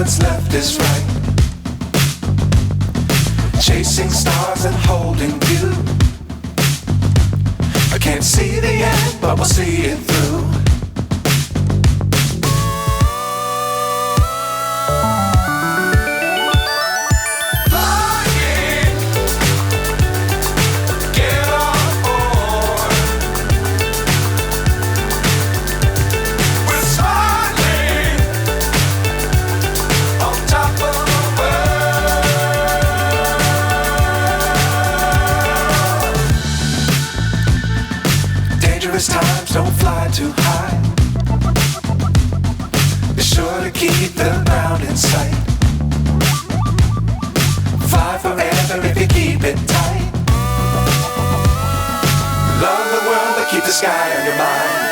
what's left is right. Chasing stars and holding you. I can't see the end, but we'll see it through. Times don't fly too high. Be sure to keep the ground in sight. Fly forever if you keep it tight. Love the world but keep the sky on your mind.